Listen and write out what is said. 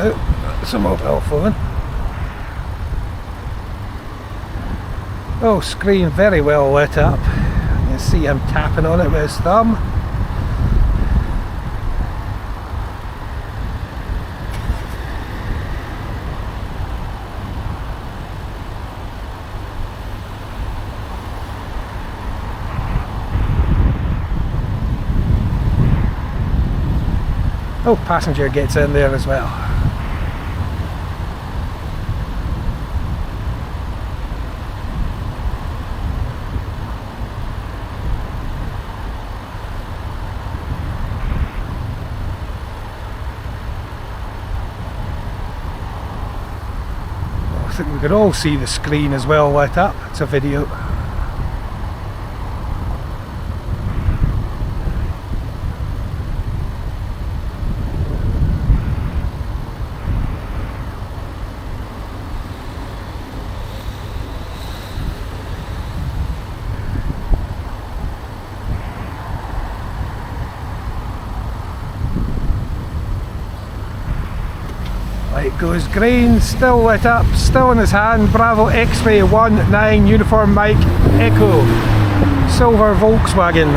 Oh, it's a mobile phone. Oh, screen very well lit up. You can see him tapping on it with his thumb. Oh, passenger gets in there as well. I think we could all see the screen as well lit up. It's a video. Light goes green, still lit up, still in his hand. Bravo X-ray 19 Uniform Mike Echo. Silver Volkswagen.